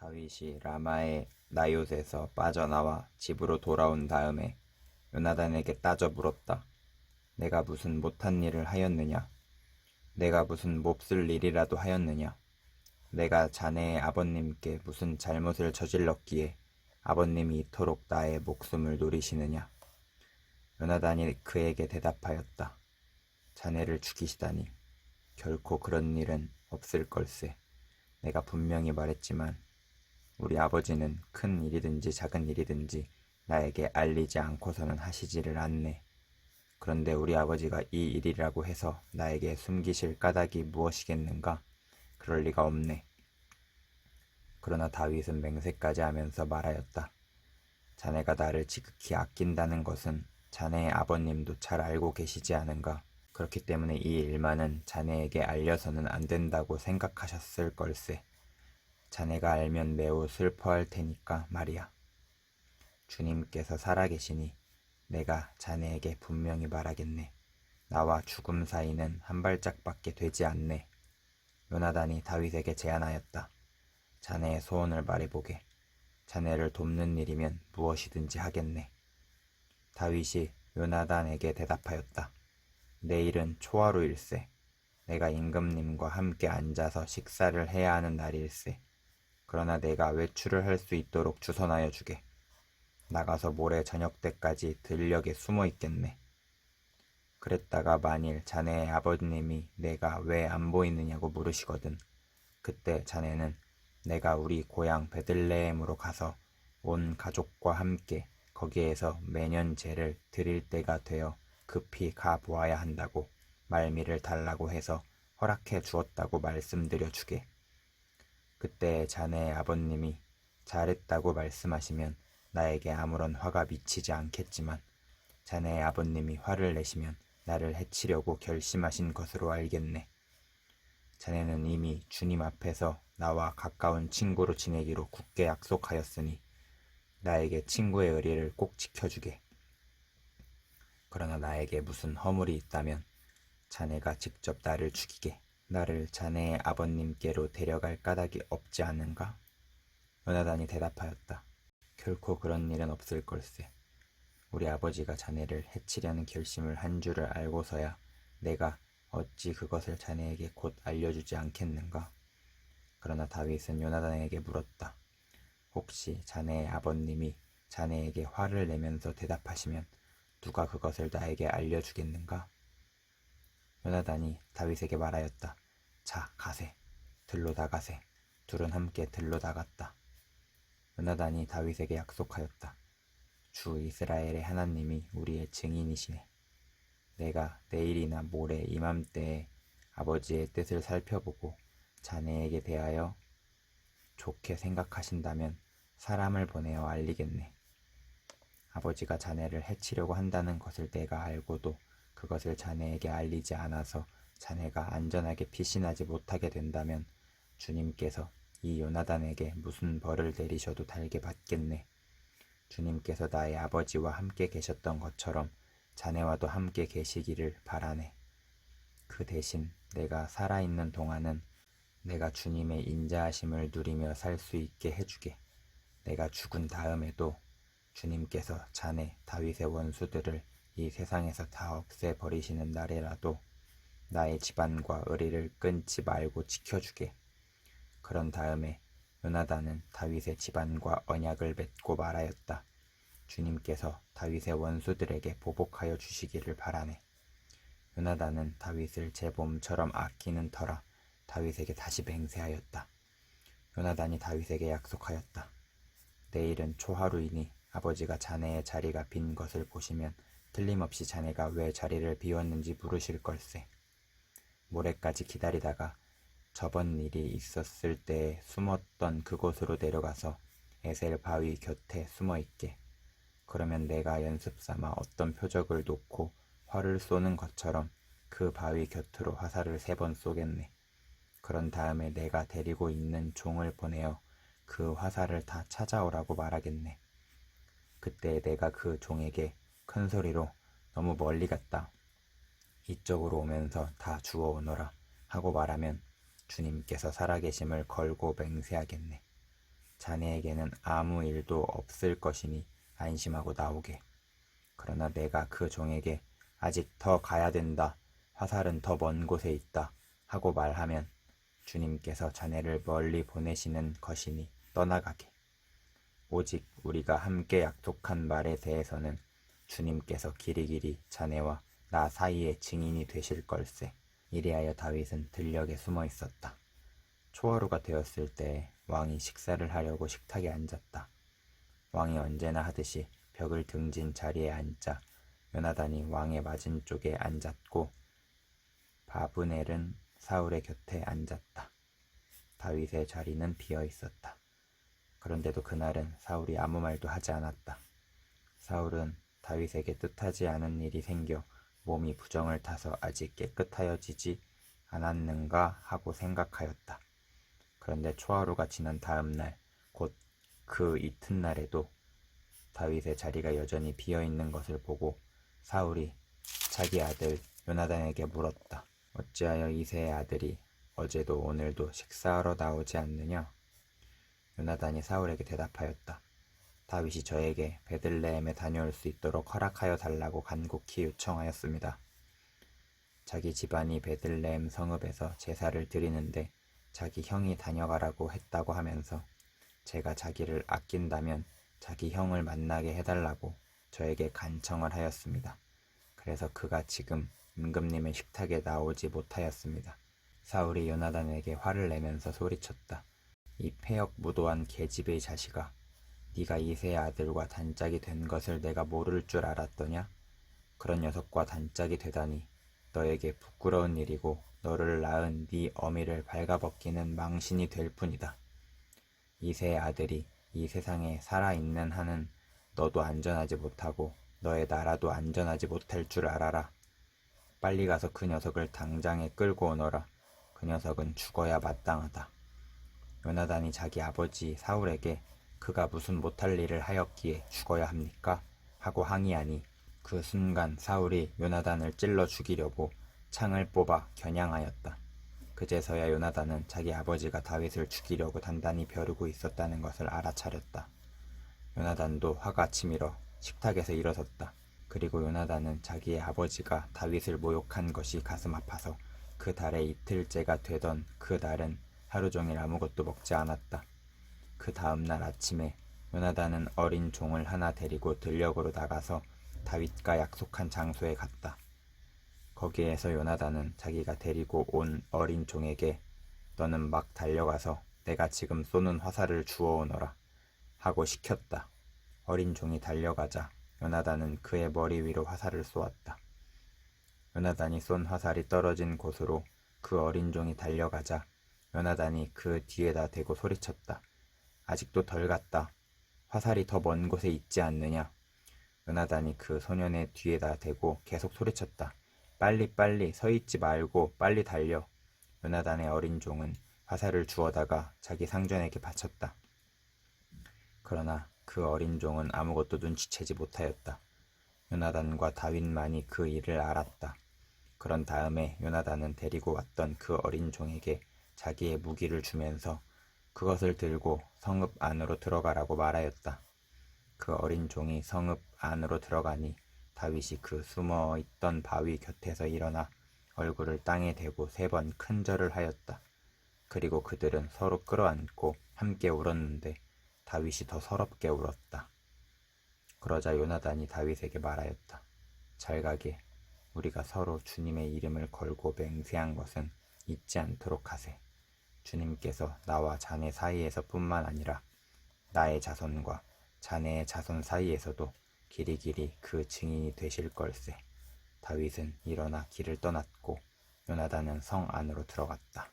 다윗이 라마의 나옳에서 빠져나와 집으로 돌아온 다음에 요나단에게 따져 물었다. 내가 무슨 못한 일을 하였느냐? 내가 무슨 몹쓸 일이라도 하였느냐? 내가 자네의 아버님께 무슨 잘못을 저질렀기에 아버님이 이토록 나의 목숨을 노리시느냐? 요나단이 그에게 대답하였다. 자네를 죽이시다니. 결코 그런 일은 없을 걸세. 내가 분명히 말했지만 우리 아버지는 큰 일이든지 작은 일이든지 나에게 알리지 않고서는 하시지를 않네. 그런데 우리 아버지가 이 일이라고 해서 나에게 숨기실 까닭이 무엇이겠는가? 그럴 리가 없네. 그러나 다윗은 맹세까지 하면서 말하였다. 자네가 나를 지극히 아낀다는 것은 자네의 아버님도 잘 알고 계시지 않은가? 그렇기 때문에 이 일만은 자네에게 알려서는 안 된다고 생각하셨을 걸세. 자네가 알면 매우 슬퍼할 테니까 말이야. 주님께서 살아계시니 내가 자네에게 분명히 말하겠네. 나와 죽음 사이는 한 발짝밖에 되지 않네. 요나단이 다윗에게 제안하였다. 자네의 소원을 말해보게. 자네를 돕는 일이면 무엇이든지 하겠네. 다윗이 요나단에게 대답하였다. 내일은 초하루일세. 내가 임금님과 함께 앉아서 식사를 해야 하는 날일세. 그러나 내가 외출을 할 수 있도록 주선하여 주게. 나가서 모레 저녁 때까지 들녘에 숨어 있겠네. 그랬다가 만일 자네의 아버님이 내가 왜 안 보이느냐고 물으시거든. 그때 자네는 내가 우리 고향 베들레헴으로 가서 온 가족과 함께 거기에서 매년 제를 드릴 때가 되어 급히 가 보아야 한다고 말미를 달라고 해서 허락해 주었다고 말씀드려 주게. 그때 자네의 아버님이 잘했다고 말씀하시면 나에게 아무런 화가 미치지 않겠지만 자네의 아버님이 화를 내시면 나를 해치려고 결심하신 것으로 알겠네. 자네는 이미 주님 앞에서 나와 가까운 친구로 지내기로 굳게 약속하였으니 나에게 친구의 의리를 꼭 지켜주게. 그러나 나에게 무슨 허물이 있다면 자네가 직접 나를 죽이게. 나를 자네의 아버님께로 데려갈 까닭이 없지 않은가? 요나단이 대답하였다. 결코 그런 일은 없을 걸세. 우리 아버지가 자네를 해치려는 결심을 한 줄을 알고서야 내가 어찌 그것을 자네에게 곧 알려주지 않겠는가? 그러나 다윗은 요나단에게 물었다. 혹시 자네의 아버님이 자네에게 화를 내면서 대답하시면 누가 그것을 나에게 알려주겠는가? 요나단이 다윗에게 말하였다. 자, 가세. 들로 나가세. 둘은 함께 들로 나갔다. 요나단이 다윗에게 약속하였다. 주 이스라엘의 하나님이 우리의 증인이시네. 내가 내일이나 모레 이맘때에 아버지의 뜻을 살펴보고 자네에게 대하여 좋게 생각하신다면 사람을 보내어 알리겠네. 아버지가 자네를 해치려고 한다는 것을 내가 알고도 그것을 자네에게 알리지 않아서 자네가 안전하게 피신하지 못하게 된다면 주님께서 이 요나단에게 무슨 벌을 내리셔도 달게 받겠네. 주님께서 나의 아버지와 함께 계셨던 것처럼 자네와도 함께 계시기를 바라네. 그 대신 내가 살아있는 동안은 내가 주님의 인자하심을 누리며 살 수 있게 해주게. 내가 죽은 다음에도 주님께서 자네 다윗의 원수들을 이 세상에서 다 없애버리시는 날에라도 나의 집안과 의리를 끊지 말고 지켜주게. 그런 다음에 요나단은 다윗의 집안과 언약을 맺고 말하였다. 주님께서 다윗의 원수들에게 보복하여 주시기를 바라네. 요나단은 다윗을 제 몸처럼 아끼는 터라 다윗에게 다시 맹세하였다. 요나단이 다윗에게 약속하였다. 내일은 초하루이니 아버지가 자네의 자리가 빈 것을 보시면 틀림없이 자네가 왜 자리를 비웠는지 물으실 걸세. 모레까지 기다리다가 저번 일이 있었을 때에 숨었던 그곳으로 내려가서 에셀 바위 곁에 숨어있게. 그러면 내가 연습삼아 어떤 표적을 놓고 활을 쏘는 것처럼 그 바위 곁으로 화살을 3번 쏘겠네. 그런 다음에 내가 데리고 있는 종을 보내어 그 화살을 다 찾아오라고 말하겠네. 그때 내가 그 종에게 큰 소리로 너무 멀리 갔다. 이쪽으로 오면서 다 주워오너라 하고 말하면 주님께서 살아계심을 걸고 맹세하겠네. 자네에게는 아무 일도 없을 것이니 안심하고 나오게. 그러나 내가 그 종에게 아직 더 가야 된다, 화살은 더 먼 곳에 있다 하고 말하면 주님께서 자네를 멀리 보내시는 것이니 떠나가게. 오직 우리가 함께 약속한 말에 대해서는 주님께서 길이길이 자네와 나 사이의 증인이 되실 걸세. 이리하여 다윗은 들녘에 숨어 있었다. 초하루가 되었을 때 왕이 식사를 하려고 식탁에 앉았다. 왕이 언제나 하듯이 벽을 등진 자리에 앉자 요나단이 왕의 맞은쪽에 앉았고 바브넬은 사울의 곁에 앉았다. 다윗의 자리는 비어 있었다. 그런데도 그날은 사울이 아무 말도 하지 않았다. 사울은 다윗에게 뜻하지 않은 일이 생겨 몸이 부정을 타서 아직 깨끗하여지지 않았는가 하고 생각하였다. 그런데 초하루가 지난 다음 날, 곧 그 이튿날에도 다윗의 자리가 여전히 비어있는 것을 보고 사울이 자기 아들 요나단에게 물었다. 어찌하여 이새의 아들이 어제도 오늘도 식사하러 나오지 않느냐? 요나단이 사울에게 대답하였다. 다윗이 저에게 베들레헴에 다녀올 수 있도록 허락하여 달라고 간곡히 요청하였습니다. 자기 집안이 베들레헴 성읍에서 제사를 드리는데 자기 형이 다녀가라고 했다고 하면서 제가 자기를 아낀다면 자기 형을 만나게 해달라고 저에게 간청을 하였습니다. 그래서 그가 지금 임금님의 식탁에 나오지 못하였습니다. 사울이 요나단에게 화를 내면서 소리쳤다. 이 패역 무도한 계집의 자식아, 네가 이새의 아들과 단짝이 된 것을 내가 모를 줄 알았더냐? 그런 녀석과 단짝이 되다니 너에게 부끄러운 일이고 너를 낳은 네 어미를 발가벗기는 망신이 될 뿐이다. 이새의 아들이 이 세상에 살아있는 한은 너도 안전하지 못하고 너의 나라도 안전하지 못할 줄 알아라. 빨리 가서 그 녀석을 당장에 끌고 오너라. 그 녀석은 죽어야 마땅하다. 요나단이 자기 아버지 사울에게 그가 무슨 못할 일을 하였기에 죽어야 합니까? 하고 항의하니 그 순간 사울이 요나단을 찔러 죽이려고 창을 뽑아 겨냥하였다. 그제서야 요나단은 자기 아버지가 다윗을 죽이려고 단단히 벼르고 있었다는 것을 알아차렸다. 요나단도 화가 치밀어 식탁에서 일어섰다. 그리고 요나단은 자기의 아버지가 다윗을 모욕한 것이 가슴 아파서 그 달에 이틀째가 되던 그 날은 하루 종일 아무것도 먹지 않았다. 그 다음 날 아침에 요나단은 어린 종을 하나 데리고 들녘으로 나가서 다윗과 약속한 장소에 갔다. 거기에서 요나단은 자기가 데리고 온 어린 종에게 너는 막 달려가서 내가 지금 쏘는 화살을 주워오너라 하고 시켰다. 어린 종이 달려가자 요나단은 그의 머리 위로 화살을 쏘았다. 요나단이 쏜 화살이 떨어진 곳으로 그 어린 종이 달려가자 요나단이 그 뒤에다 대고 소리쳤다. 아직도 덜 갔다. 화살이 더 먼 곳에 있지 않느냐? 요나단이 그 소년의 뒤에다 대고 계속 소리쳤다. 빨리 서 있지 말고 빨리 달려. 요나단의 어린 종은 화살을 주워다가 자기 상전에게 바쳤다. 그러나 그 어린 종은 아무것도 눈치채지 못하였다. 요나단과 다윗만이 그 일을 알았다. 그런 다음에 요나단은 데리고 왔던 그 어린 종에게 자기의 무기를 주면서 그것을 들고 성읍 안으로 들어가라고 말하였다. 그 어린 종이 성읍 안으로 들어가니 다윗이 그 숨어 있던 바위 곁에서 일어나 얼굴을 땅에 대고 3번 큰 절을 하였다. 그리고 그들은 서로 끌어안고 함께 울었는데 다윗이 더 서럽게 울었다. 그러자 요나단이 다윗에게 말하였다. 잘 가게. 우리가 서로 주님의 이름을 걸고 맹세한 것은 잊지 않도록 하세. 주님께서 나와 자네 사이에서 뿐만 아니라 나의 자손과 자네의 자손 사이에서도 길이길이 그 증인이 되실 걸세. 다윗은 일어나 길을 떠났고 요나단은 성 안으로 들어갔다.